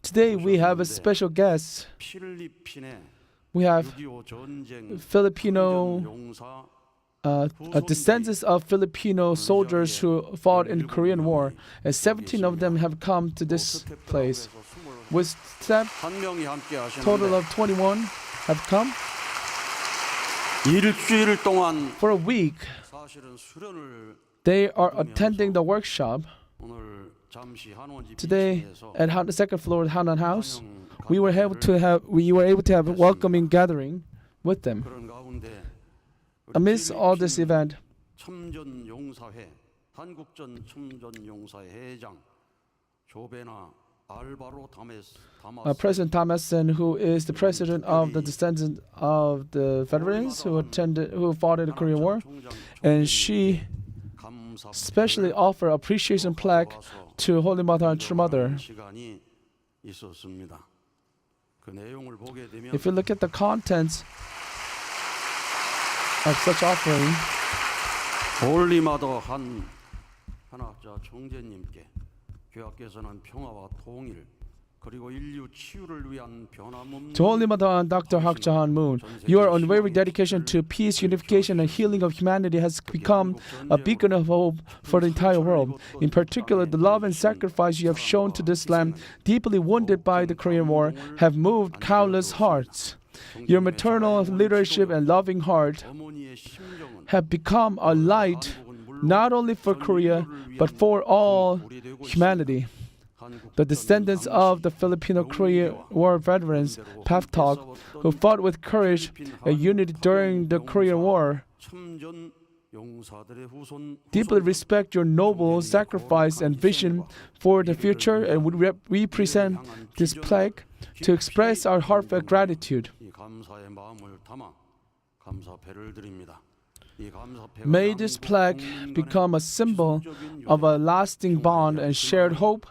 Today we have a special guest. We have Filipino descendants of Filipino soldiers who fought in the Korean War, and 17 of them have come to this place. With step, total of 21 have come. For a week, they are attending the workshop. Today, at the second floor of Hanan House, we were able to have a welcoming gathering with them. Amidst all this event, President Thomason, who is the president of the descendants of the veterans who fought in the Korean War, and she specially offered appreciation plaque to Holy Mother and True Mother. If you look at the contents of such offering, Holy Mother 한 한학자 정제님께 교학께서는 평화와 통일 그리고 인류 치유를 위한 변함없는 to Holy Mother and Dr. Hak Jahan Moon, your unwavering dedication to peace, unification, and healing of humanity has become a beacon of hope for the entire world. In particular, the love and sacrifice you have shown to this land, deeply wounded by the Korean War, have moved countless hearts. Your maternal leadership and loving heart have become a light not only for Korea but for all humanity. The descendants of the Filipino-Korean War veterans, Pavtok, who fought with courage and unity during the Korean War, deeply respect your noble sacrifice and vision for the future, and we present this plaque to express our heartfelt gratitude. May this plaque become a symbol of a lasting bond and shared hope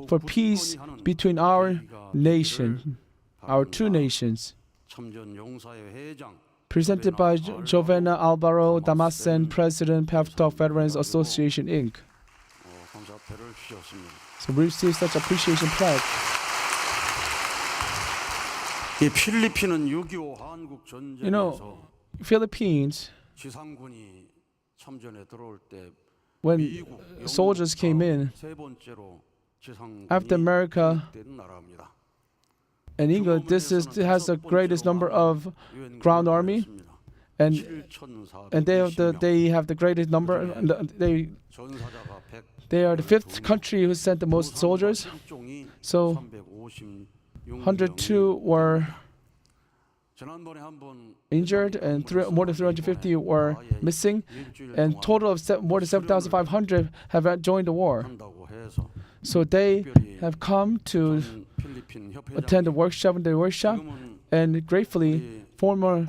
for peace between our nation, our two nations. Presented by Jovena Alvaro Damasen, President, Pavtok Veterans Association, Inc. So we receive such appreciation plaque. You know, Philippines, when soldiers came in, after America and England, this has the greatest number of ground army, and they have the greatest number. They are the fifth country who sent the most soldiers. So 102 were injured, and more than 350 were missing, and total of more than 7,500 have joined the war. So they have come to attend the workshop, and gratefully, former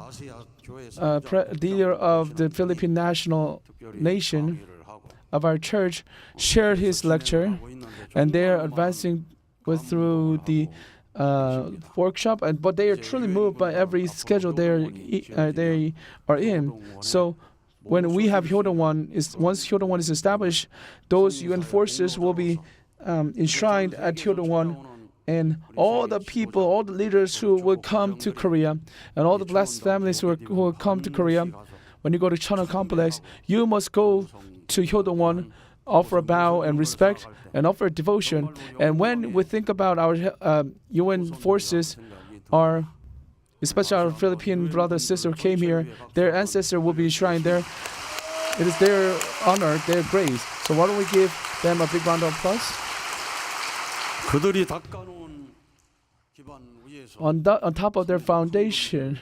leader of the Philippine National Nation of our church shared his lecture, and they are advancing through the workshop, but they are truly moved by every schedule they are in. So when we have Hyodo-won, once Hyodo-won is established, those UN forces will be enshrined at Hyodo-won, and all the people, all the leaders who will come to Korea, and all the blessed families who will come to Korea, when you go to Cheonshim Complex, you must go to Hyodo-won, offer a bow and respect, and offer devotion. And when we think about our UN forces, especially our Philippine brother and sister who came here, their ancestor will be enshrined there. It is their honor, their grace. So why don't we give them a big round of applause? On top of their foundation,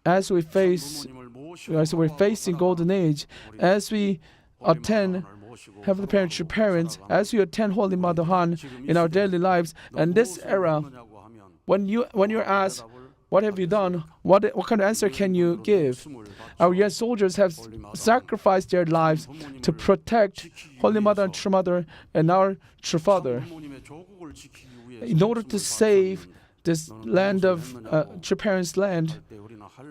as we're facing golden age, as we attend Heavenly Parents, as we attend Holy Mother Han in our daily lives, and this era, when you're asked, what have you done? What kind of answer can you give? Our young soldiers have sacrificed their lives to protect Holy Mother and True Mother and our True Father. In order to save this land of True Parents' land,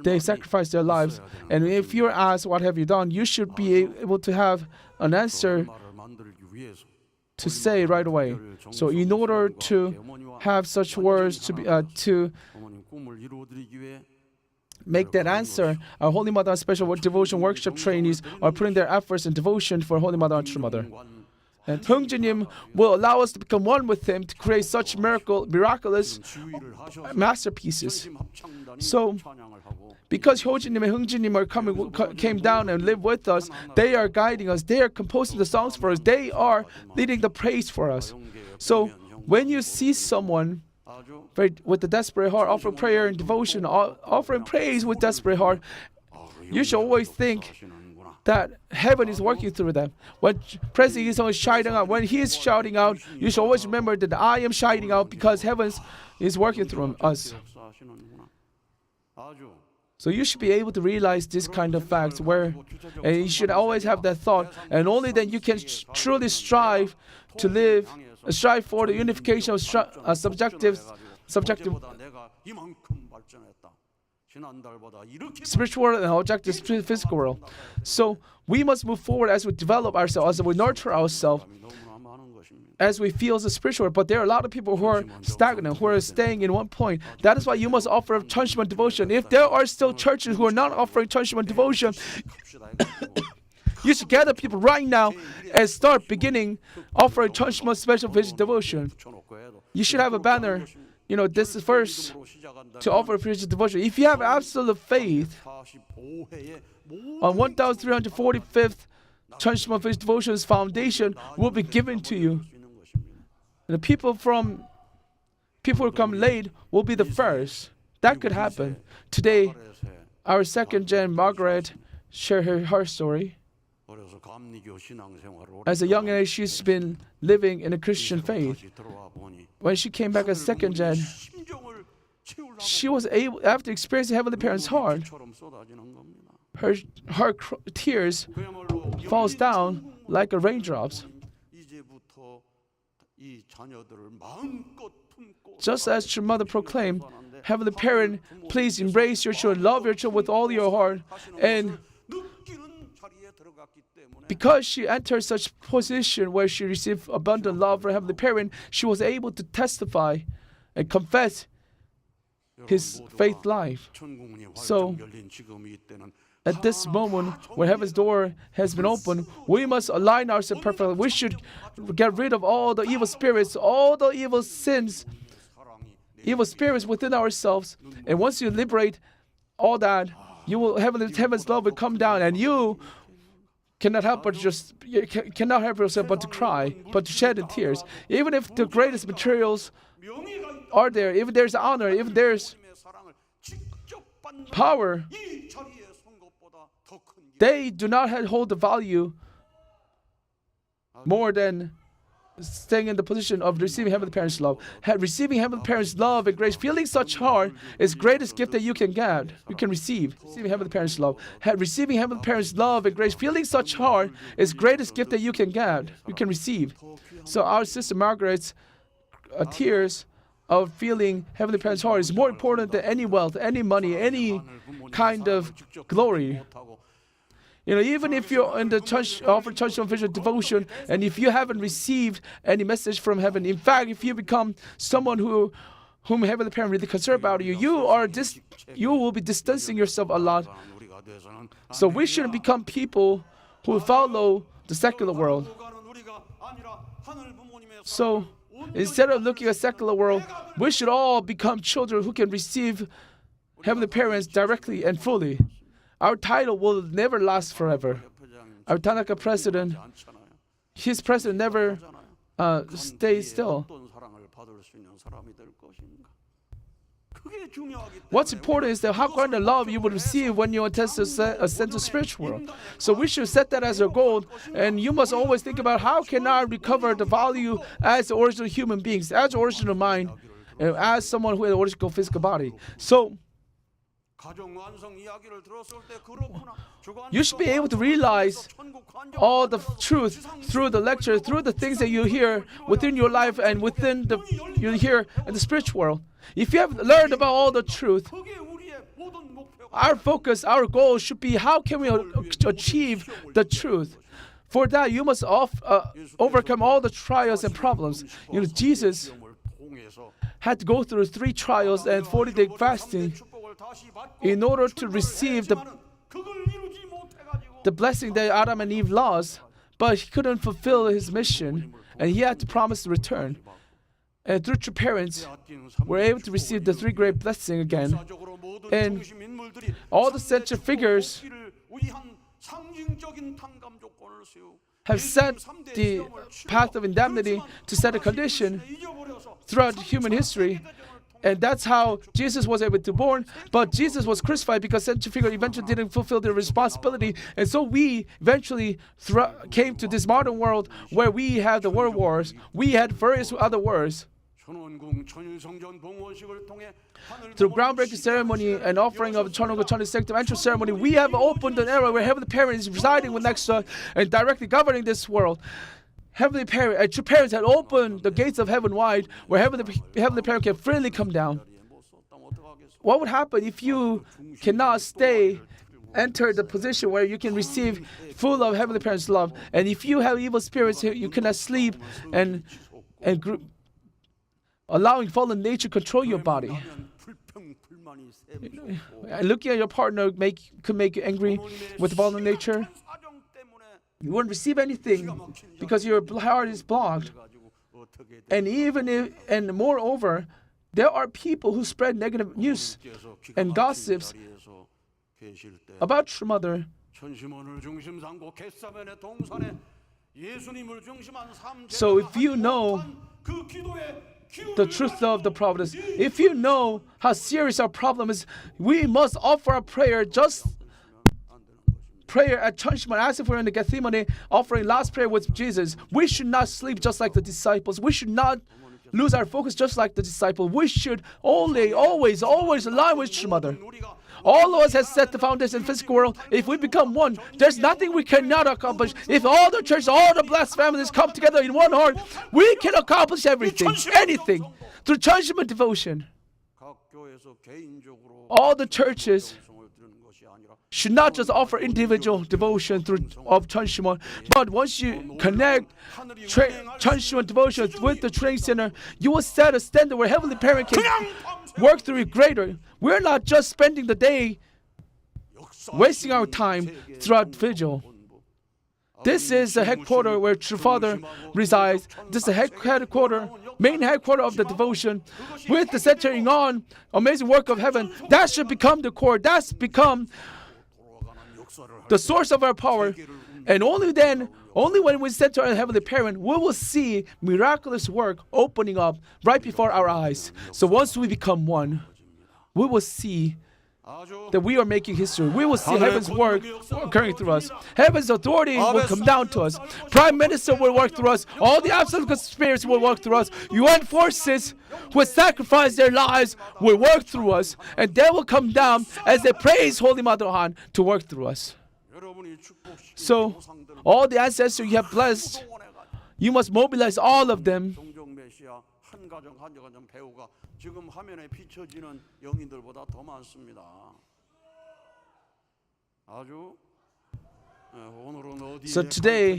they sacrificed their lives. And if you're asked, what have you done? You should be able to have an answer to say right away. So in order to have such words to make that answer, our Holy Mother and Special Devotion Workshop trainees are putting their efforts in devotion for Holy Mother and True Mother. And Hungjinim will allow us to become one with Him to create such miraculous masterpieces. So, because Hyojinim and Hungjinim came down and lived with us, they are guiding us. They are composing the songs for us. They are leading the praise for us. So, when you see someone with a desperate heart offering prayer and devotion, offering praise with desperate heart, you should always think that heaven is working through them. When President is shouting out, when he is shouting out, you should always remember that I am shouting out because heaven is working through us. So you should be able to realize this kind of facts, and you should always have that thought, and only then you can truly strive for the unification of subjective spiritual world and objective physical world. So we must move forward as we develop ourselves, as we nurture ourselves, as we feel the spiritual. But there are a lot of people who are stagnant, who are staying in one point. That is why you must offer CheonshimWon devotion. If there are still churches who are not offering CheonshimWon devotion, you should gather people right now and start beginning offering CheonshimWon special vision devotion. You should have a banner. This is first to offer spiritual devotion. If you have absolute faith, on 1345th CheonshimWon Vision Devotion's foundation will be given to you. And the people who come late will be the first. That could happen. Today, our second gen, Margaret, shared her story. As a young age, she's been living in a Christian faith. When she came back as second gen, she was able, after experiencing Heavenly Parents' heart, her tears falls down like raindrops. Just as True Mother proclaimed, Heavenly Parent, please embrace your children, love your children with all your heart. And because she entered such position where she received abundant love from Heavenly Parent, she was able to testify and confess His faith life. So, at this moment, when heaven's door has been opened, we must align ourselves perfectly. We should get rid of all the evil spirits, all the evil sins, evil spirits within ourselves. And once you liberate all that, heaven's love will come down, and you cannot help yourself but to cry, but to shed tears. Even if the greatest materials are there, if there's honor, if there's power, they do not hold the value more than staying in the position of receiving Heavenly Parents' love. Receiving Heavenly Parents' love and grace, feeling such heart is the greatest gift that you can get, you can receive. Receiving Heavenly Parents' love. Receiving Heavenly Parents' love and grace, feeling such heart is the greatest gift that you can get, you can receive. So our sister Margaret's tears of feeling Heavenly Parents' heart is more important than any wealth, any money, any kind of glory. Even if you're in the offer CheonshimWon Vision Devotion, and if you haven't received any message from heaven, in fact, if you become someone whom Heavenly Parent really concerned about you will be distancing yourself a lot. So we shouldn't become people who follow the secular world. So instead of looking at secular world, we should all become children who can receive Heavenly Parents directly and fully. Our title will never last forever. Our Tanaka president, his president never stays still. What's important is that how kind of love you will receive when you attempt to ascend to spiritual world. So we should set that as our goal, and you must always think about how can I recover the value as original human beings, as original mind, and as someone who has an original physical body. So you should be able to realize all the truth through the lecture, through the things that you hear within your life and within you hear in the spiritual world. If you have learned about all the truth, our focus, our goal should be how can we achieve the truth. For that, you must overcome all the trials and problems. Jesus had to go through 3 trials and 40-day fasting in order to receive the blessing that Adam and Eve lost, but he couldn't fulfill his mission, and he had to promise to return. And through true parents, we're able to receive the 3 great blessings again. And all the central figures have set the path of indemnity to set a condition throughout human history. And that's how Jesus was able to be born. But Jesus was crucified because central figure eventually didn't fulfill their responsibility. And so we eventually came to this modern world where we have the world wars. We had various other wars. Through groundbreaking ceremony and offering of Cheonhong Cheonil Sanctum entrance ceremony, we have opened an era where Heavenly Parent is residing with next to us and directly governing this world. Heavenly Parent, true parents had opened the gates of heaven wide, where Heavenly Parent can freely come down. What would happen if you cannot enter the position where you can receive full of Heavenly Parent's love? And if you have evil spirits, you cannot sleep and allowing fallen nature control your body. Looking at your partner could make you angry with fallen nature. You won't receive anything because your heart is blocked. And moreover, there are people who spread negative news and gossips about True Mother. So if you know the truth of the providence, if you know how serious our problem is, we must offer a prayer at CheonshimWon, asking for in the Gethsemane, offering last prayer with Jesus. We should not sleep just like the disciples. We should not lose our focus just like the disciples. We should always align with True Mother. All of us have set the foundation in the physical world. If we become one, there's nothing we cannot accomplish. If all the church, all the blessed families come together in one heart, we can accomplish everything, anything, through CheonshimWon devotion. All the churches should not just offer individual devotion of CheonshimWon, but once you connect CheonshimWon devotion with the training center, you will set a standard where Heavenly Parent can work through it greater. We're not just spending the day wasting our time throughout vigil. This is the headquarters where True Father resides. This is the main headquarters of the devotion, with the centering on amazing work of heaven. That should become the core. That's become the source of our power. And only when we center on Heavenly Parent, we will see miraculous work opening up right before our eyes. So once we become one, we will see that we are making history. We will see heaven's work occurring through us. Heaven's authority will come down to us. Prime Minister will work through us. All the absolute spirits will work through us. UN forces who sacrifice their lives will work through us. And they will come down as they praise Holy Mother Han to work through us. So, all the ancestors you have blessed, you must mobilize all of them. 지금 화면에 비춰지는 영인들보다 더 많습니다. 아주 So today,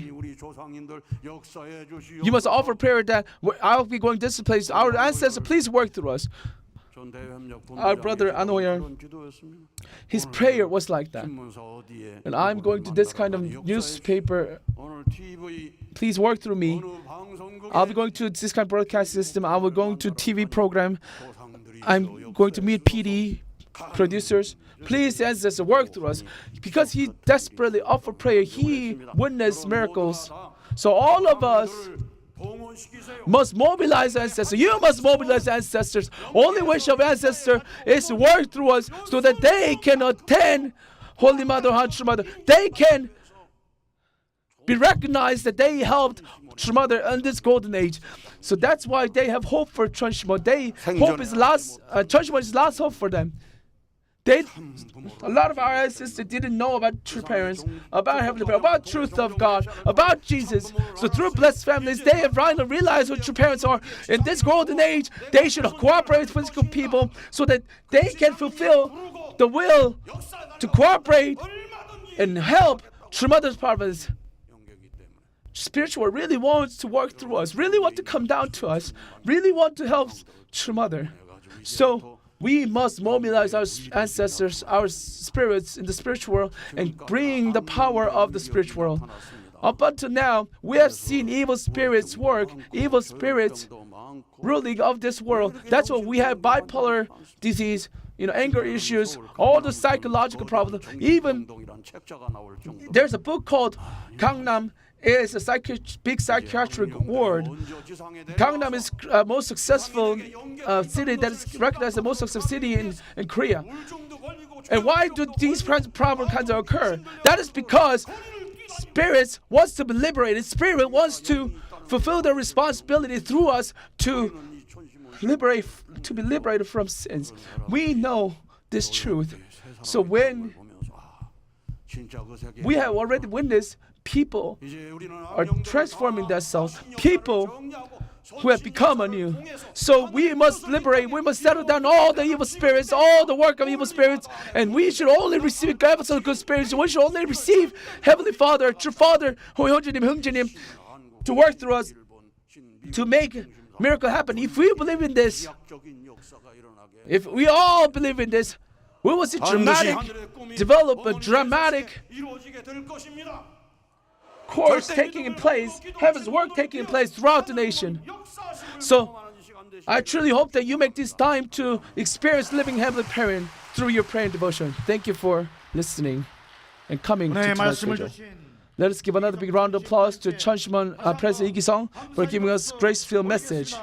you must offer prayer that I'll be going this place. Our ancestors, please work through us. Our brother Anoyer, his prayer was like that. And I'm going to this kind of newspaper. Please work through me. I'll be going to this kind of broadcast system. I will go to TV program. I'm going to meet PD producers. Please, ancestors, work through us. Because he desperately offered prayer, he witnessed miracles. So all of us must mobilize ancestors. You must mobilize ancestors. Only wish of ancestor is to work through us so that they can attend Holy Mother, True Mother. They can be recognized that they helped True Mother in this golden age. So that's why they have hope for CheonshimWon. CheonshimWon is last hope for them. A lot of our ancestors didn't know about true parents, about Heavenly Parent, about truth of God, about Jesus. So through blessed families, they have finally realized what true parents are. In this golden age, they should cooperate with physical people so that they can fulfill the will to cooperate and help True Mother's providence. spiritual world really wants to work through us, really want to come down to us, really want to help True Mother. So we must mobilize our ancestors, our spirits in the spiritual world, and bring the power of the spiritual world. Up until now, we have seen evil spirits work, evil spirits ruling of this world. That's why we have bipolar disease, anger issues, all the psychological problems. Even there's a book called Gangnam. It's a big psychiatric ward. Gangnam is most successful city that is recognized as the most successful city in Korea. And why do these problems kind of occur? That is because spirits wants to be liberated. Spirit wants to fulfill their responsibility through us to be liberated from sins. We know this truth. So when we have already witnessed people are transforming themselves, people who have become anew. So we must liberate, we must settle down all the evil spirits, all the work of evil spirits, and we should only receive guidance of good spirits. We should only receive Heavenly Father, True Father, Hyunjunim, to work through us, to make miracle happen. If we believe in this, if we all believe in this, we will see dramatic course taking place, heaven's work taking place throughout the nation. So I truly hope that you make this time to experience living Heavenly Parent through your prayer and devotion. Thank you for listening and coming to tonight's schedule. Let us give another big round of applause to Cheonshim Won President Lee Ki-sung for giving us grace-filled message.